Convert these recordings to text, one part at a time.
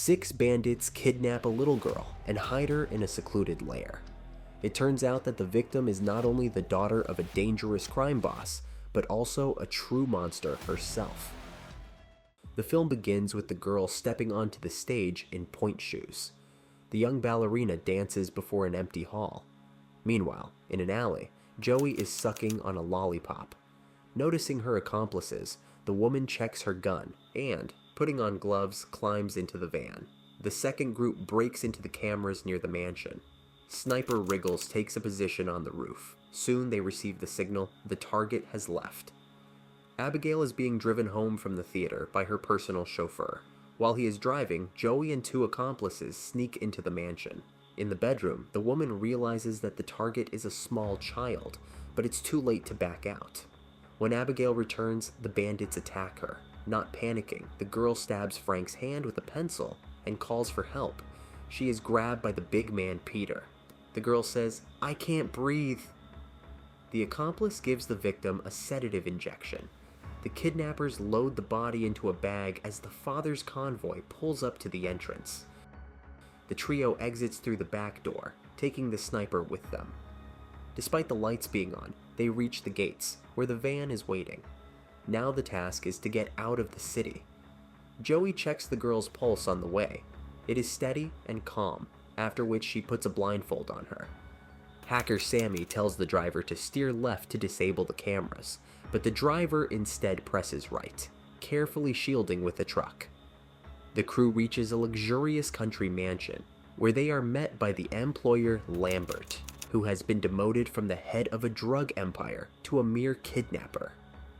6 bandits kidnap a little girl and hide her in a secluded lair. It turns out that the victim is not only the daughter of a dangerous crime boss, but also a true monster herself. The film begins with the girl stepping onto the stage in pointe shoes. The young ballerina dances before an empty hall. Meanwhile, in an alley, Joey is sucking on a lollipop. Noticing her accomplices, the woman checks her gun and, putting on gloves, climbs into the van. The second group breaks into the cameras near the mansion. Sniper Wriggles takes a position on the roof. Soon they receive the signal the target has left. Abigail is being driven home from the theater by her personal chauffeur. While he is driving, Joey and 2 accomplices sneak into the mansion. In the bedroom, the woman realizes that the target is a small child, but it's too late to back out. When Abigail returns, the bandits attack her. Not panicking, the girl stabs Frank's hand with a pencil and calls for help. She is grabbed by the big man Peter. The girl says, "I can't breathe." The accomplice gives the victim a sedative injection. The kidnappers load the body into a bag as the father's convoy pulls up to the entrance. The trio exits through the back door, taking the sniper with them. Despite the lights being on, they reach the gates, where the van is waiting. Now the task is to get out of the city. Joey checks the girl's pulse on the way. It is steady and calm, after which she puts a blindfold on her. Hacker Sammy tells the driver to steer left to disable the cameras, but the driver instead presses right, carefully shielding with the truck. The crew reaches a luxurious country mansion, where they are met by the employer Lambert, who has been demoted from the head of a drug empire to a mere kidnapper.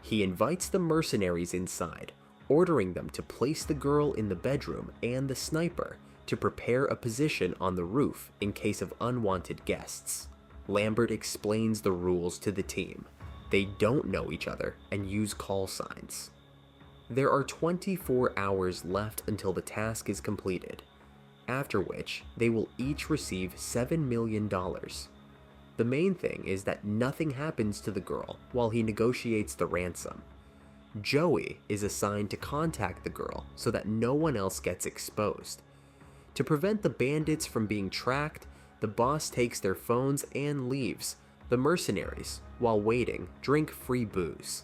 He invites the mercenaries inside, ordering them to place the girl in the bedroom and the sniper to prepare a position on the roof in case of unwanted guests. Lambert explains the rules to the team. They don't know each other and use call signs. There are 24 hours left until the task is completed, after which they will each receive $7 million. The main thing is that nothing happens to the girl while he negotiates the ransom. Joey is assigned to contact the girl so that no one else gets exposed. To prevent the bandits from being tracked, the boss takes their phones and leaves. The mercenaries, while waiting, drink free booze.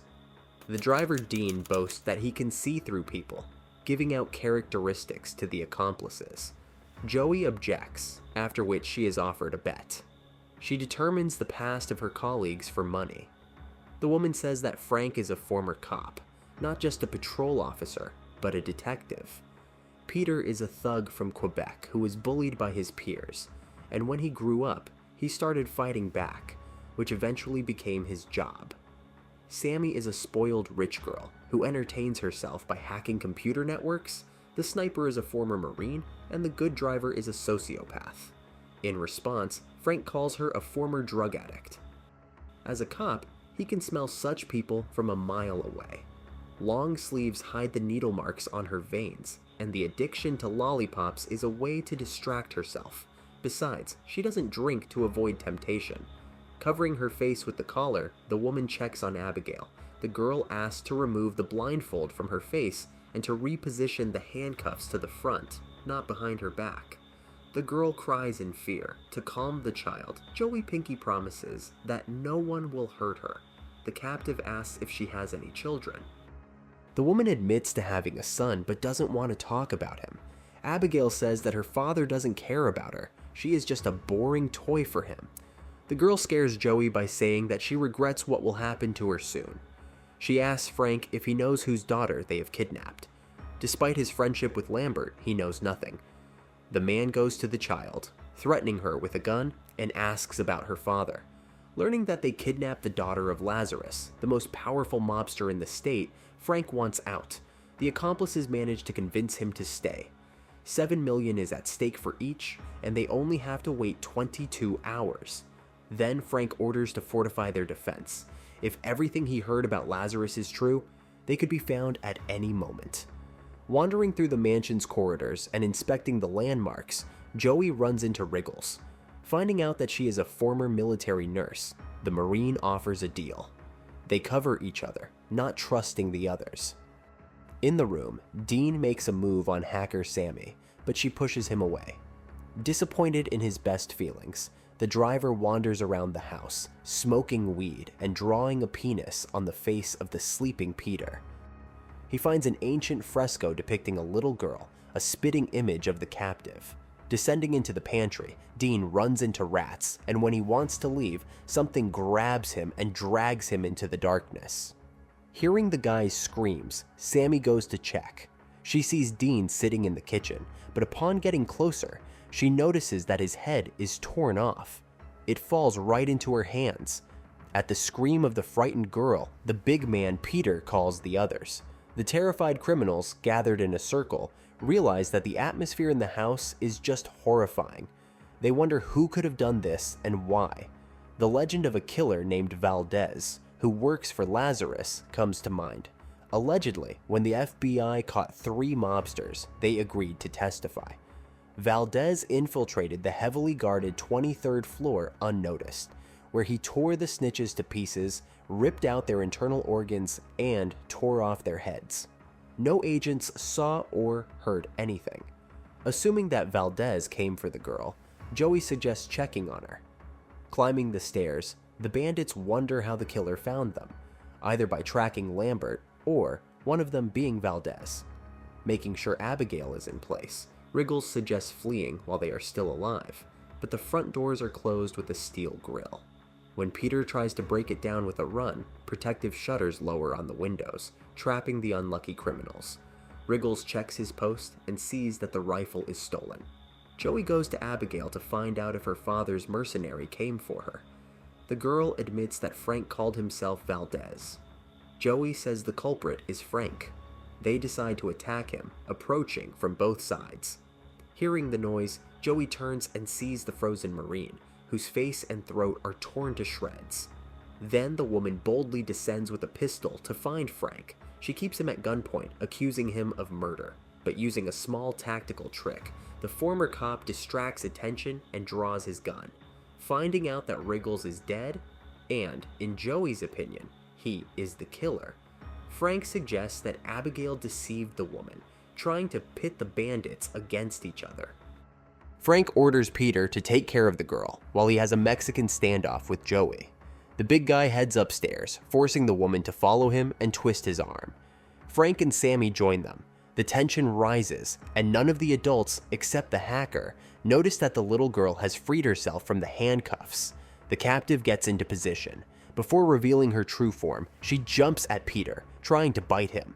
The driver Dean boasts that he can see through people, giving out characteristics to the accomplices. Joey objects, after which she is offered a bet. She determines the past of her colleagues for money. The woman says that Frank is a former cop, not just a patrol officer, but a detective. Peter is a thug from Quebec who was bullied by his peers, and when he grew up, he started fighting back, which eventually became his job. Sammy is a spoiled rich girl who entertains herself by hacking computer networks. The sniper is a former Marine, and the good driver is a sociopath. In response, Frank calls her a former drug addict. As a cop, he can smell such people from a mile away. Long sleeves hide the needle marks on her veins, and the addiction to lollipops is a way to distract herself. Besides, she doesn't drink to avoid temptation. Covering her face with the collar, the woman checks on Abigail. The girl asks to remove the blindfold from her face and to reposition the handcuffs to the front, not behind her back. The girl cries in fear. To calm the child, Joey Pinky promises that no one will hurt her. The captive asks if she has any children. The woman admits to having a son but doesn't want to talk about him. Abigail says that her father doesn't care about her. She is just a boring toy for him. The girl scares Joey by saying that she regrets what will happen to her soon. She asks Frank if he knows whose daughter they have kidnapped. Despite his friendship with Lambert, he knows nothing. The man goes to the child, threatening her with a gun, and asks about her father. Learning that they kidnapped the daughter of Lazarus, the most powerful mobster in the state, Frank wants out. The accomplices manage to convince him to stay. $7 million is at stake for each, and they only have to wait 22 hours. Then Frank orders to fortify their defense. If everything he heard about Lazarus is true, they could be found at any moment. Wandering through the mansion's corridors and inspecting the landmarks, Joey runs into Wriggles. Finding out that she is a former military nurse, the Marine offers a deal. They cover each other, not trusting the others. In the room, Dean makes a move on hacker Sammy, but she pushes him away. Disappointed in his best feelings, the driver wanders around the house, smoking weed and drawing a penis on the face of the sleeping Peter. He finds an ancient fresco depicting a little girl, a spitting image of the captive. Descending into the pantry, Dean runs into rats, and when he wants to leave, something grabs him and drags him into the darkness. Hearing the guy's screams, Sammy goes to check. She sees Dean sitting in the kitchen, but upon getting closer, she notices that his head is torn off. It falls right into her hands. At the scream of the frightened girl, the big man Peter calls the others. The terrified criminals, gathered in a circle, realize that the atmosphere in the house is just horrifying. They wonder who could have done this and why. The legend of a killer named Valdez, who works for Lazarus, comes to mind. Allegedly, when the FBI caught 3 mobsters, they agreed to testify. Valdez infiltrated the heavily guarded 23rd floor unnoticed, where he tore the snitches to pieces, ripped out their internal organs, and tore off their heads. No agents saw or heard anything. Assuming that Valdez came for the girl, Joey suggests checking on her. Climbing the stairs, the bandits wonder how the killer found them, either by tracking Lambert or one of them being Valdez. Making sure Abigail is in place, Riggles suggests fleeing while they are still alive, but the front doors are closed with a steel grille. When Peter tries to break it down with a run, protective shutters lower on the windows, trapping the unlucky criminals. Riggles checks his post and sees that the rifle is stolen. Joey goes to Abigail to find out if her father's mercenary came for her. The girl admits that Frank called himself Valdez. Joey says the culprit is Frank. They decide to attack him, approaching from both sides. Hearing the noise, Joey turns and sees the frozen Marine, whose face and throat are torn to shreds. Then the woman boldly descends with a pistol to find Frank. She keeps him at gunpoint, accusing him of murder, but using a small tactical trick, the former cop distracts attention and draws his gun, finding out that Riggles is dead, and, in Joey's opinion, he is the killer. Frank suggests that Abigail deceived the woman, trying to pit the bandits against each other. Frank orders Peter to take care of the girl, while he has a Mexican standoff with Joey. The big guy heads upstairs, forcing the woman to follow him and twist his arm. Frank and Sammy join them. The tension rises, and none of the adults, except the hacker, notice that the little girl has freed herself from the handcuffs. The captive gets into position. Before revealing her true form, she jumps at Peter, trying to bite him.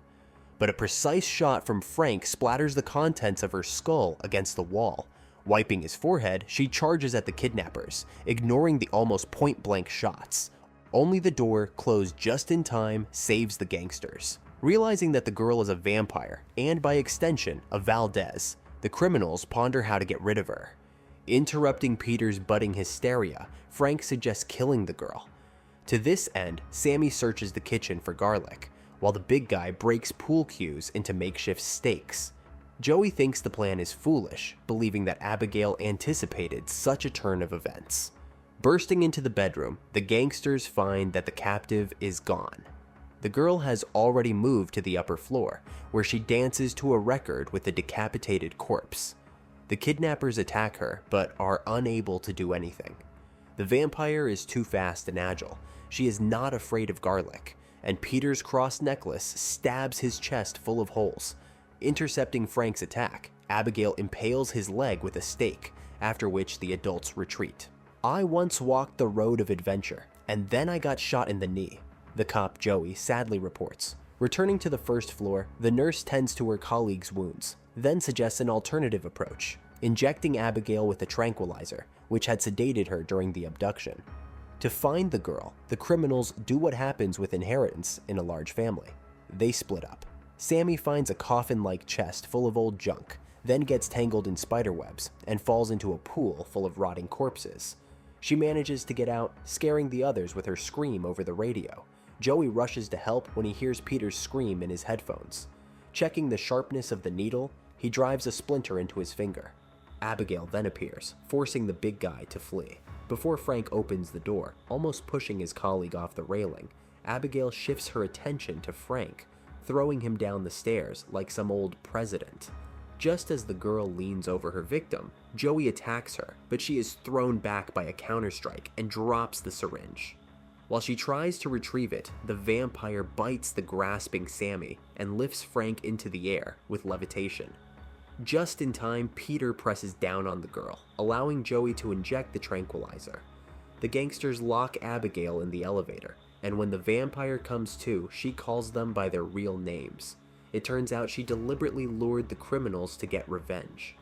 But a precise shot from Frank splatters the contents of her skull against the wall. Wiping his forehead, she charges at the kidnappers, ignoring the almost point-blank shots. Only the door, closed just in time, saves the gangsters. Realizing that the girl is a vampire, and by extension, a Valdez, the criminals ponder how to get rid of her. Interrupting Peter's budding hysteria, Frank suggests killing the girl. To this end, Sammy searches the kitchen for garlic, while the big guy breaks pool cues into makeshift stakes. Joey thinks the plan is foolish, believing that Abigail anticipated such a turn of events. Bursting into the bedroom, the gangsters find that the captive is gone. The girl has already moved to the upper floor, where she dances to a record with a decapitated corpse. The kidnappers attack her, but are unable to do anything. The vampire is too fast and agile. She is not afraid of garlic, and Peter's cross necklace stabs his chest full of holes. Intercepting Frank's attack, Abigail impales his leg with a stake, after which the adults retreat. "I once walked the road of adventure, and then I got shot in the knee," the cop Joey sadly reports. Returning to the first floor, the nurse tends to her colleague's wounds, then suggests an alternative approach, injecting Abigail with a tranquilizer, which had sedated her during the abduction. To find the girl, the criminals do what happens with inheritance in a large family. They split up. Sammy finds a coffin-like chest full of old junk, then gets tangled in spiderwebs and falls into a pool full of rotting corpses. She manages to get out, scaring the others with her scream over the radio. Joey rushes to help when he hears Peter's scream in his headphones. Checking the sharpness of the needle, he drives a splinter into his finger. Abigail then appears, forcing the big guy to flee. Before Frank opens the door, almost pushing his colleague off the railing, Abigail shifts her attention to Frank, throwing him down the stairs like some old president. Just as the girl leans over her victim, Joey attacks her, but she is thrown back by a counterstrike and drops the syringe. While she tries to retrieve it, the vampire bites the grasping Sammy and lifts Frank into the air with levitation. Just in time, Peter presses down on the girl, allowing Joey to inject the tranquilizer. The gangsters lock Abigail in the elevator, and when the vampire comes to, she calls them by their real names. It turns out she deliberately lured the criminals to get revenge.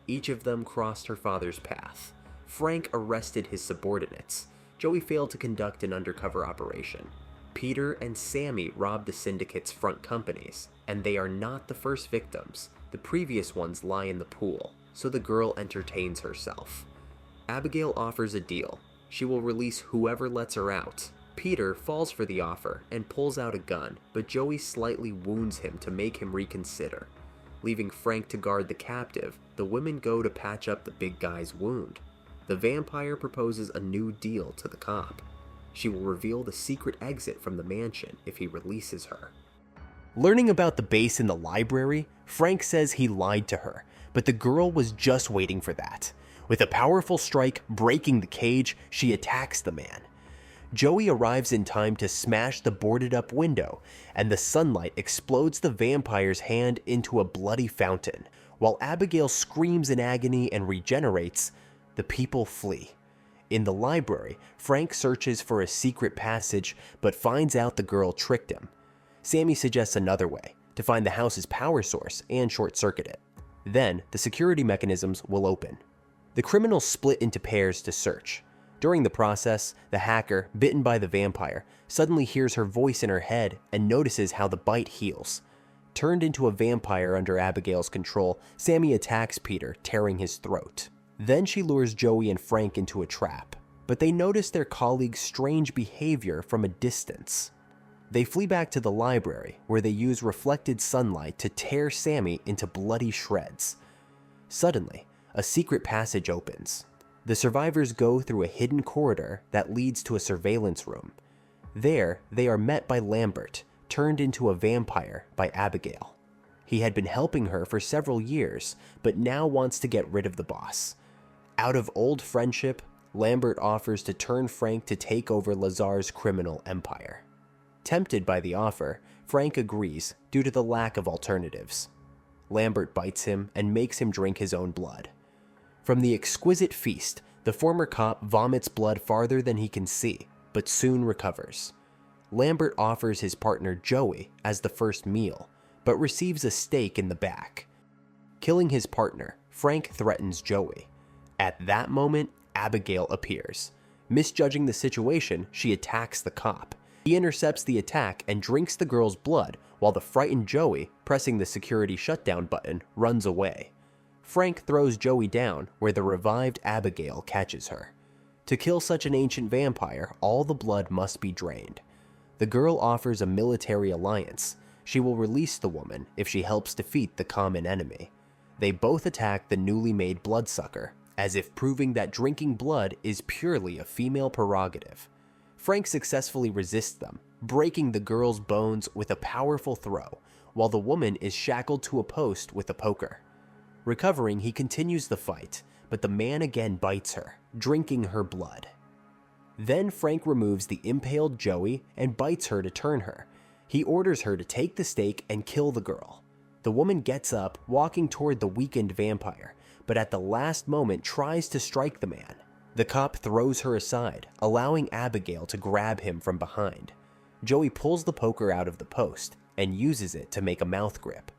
Each of them crossed her father's path. Frank arrested his subordinates. Joey failed to conduct an undercover operation. Peter and Sammy robbed the syndicate's front companies, and they are not the first victims. The previous ones lie in the pool, so the girl entertains herself. Abigail offers a deal. She will release whoever lets her out. Peter falls for the offer and pulls out a gun, but Joey slightly wounds him to make him reconsider. Leaving Frank to guard the captive, the women go to patch up the big guy's wound. The vampire proposes a new deal to the cop. She will reveal the secret exit from the mansion if he releases her. Learning about the base in the library, Frank says he lied to her, but the girl was just waiting for that. With a powerful strike breaking the cage, she attacks the man. Joey arrives in time to smash the boarded-up window, and the sunlight explodes the vampire's hand into a bloody fountain. While Abigail screams in agony and regenerates, the people flee. In the library, Frank searches for a secret passage, but finds out the girl tricked him. Sammy suggests another way, to find the house's power source and short-circuit it. Then, the security mechanisms will open. The criminals split into pairs to search. During the process, the hacker, bitten by the vampire, suddenly hears her voice in her head and notices how the bite heals. Turned into a vampire under Abigail's control, Sammy attacks Peter, tearing his throat. Then she lures Joey and Frank into a trap, but they notice their colleague's strange behavior from a distance. They flee back to the library, where they use reflected sunlight to tear Sammy into bloody shreds. Suddenly, a secret passage opens. The survivors go through a hidden corridor that leads to a surveillance room. There, they are met by Lambert, turned into a vampire by Abigail. He had been helping her for several years, but now wants to get rid of the boss. Out of old friendship, Lambert offers to turn Frank to take over Lazar's criminal empire. Tempted by the offer, Frank agrees due to the lack of alternatives. Lambert bites him and makes him drink his own blood. From the exquisite feast, the former cop vomits blood farther than he can see, but soon recovers. Lambert offers his partner Joey as the first meal, but receives a stake in the back. Killing his partner, Frank threatens Joey. At that moment, Abigail appears. Misjudging the situation, she attacks the cop. He intercepts the attack and drinks the girl's blood, while the frightened Joey, pressing the security shutdown button, runs away. Frank throws Joey down, where the revived Abigail catches her. To kill such an ancient vampire, all the blood must be drained. The girl offers a military alliance. She will release the woman if she helps defeat the common enemy. They both attack the newly made bloodsucker, as if proving that drinking blood is purely a female prerogative. Frank successfully resists them, breaking the girl's bones with a powerful throw, while the woman is shackled to a post with a poker. Recovering, he continues the fight, but the man again bites her, drinking her blood. Then Frank removes the impaled Joey and bites her to turn her. He orders her to take the stake and kill the girl. The woman gets up, walking toward the weakened vampire, but at the last moment tries to strike the man. The cop throws her aside, allowing Abigail to grab him from behind. Joey pulls the poker out of the post and uses it to make a mouth grip.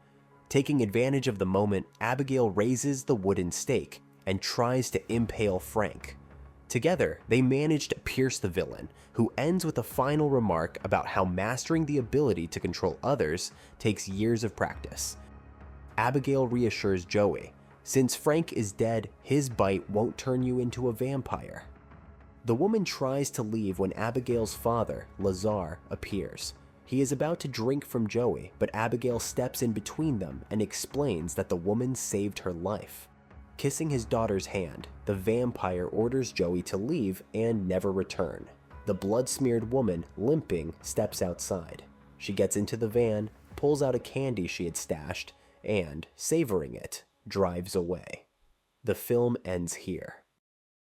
Taking advantage of the moment, Abigail raises the wooden stake and tries to impale Frank. Together, they manage to pierce the villain, who ends with a final remark about how mastering the ability to control others takes years of practice. Abigail reassures Joey, since Frank is dead, his bite won't turn you into a vampire. The woman tries to leave when Abigail's father, Lazar, appears. He is about to drink from Joey, but Abigail steps in between them and explains that the woman saved her life. Kissing his daughter's hand, the vampire orders Joey to leave and never return. The blood-smeared woman, limping, steps outside. She gets into the van, pulls out a candy she had stashed, and, savoring it, drives away. The film ends here.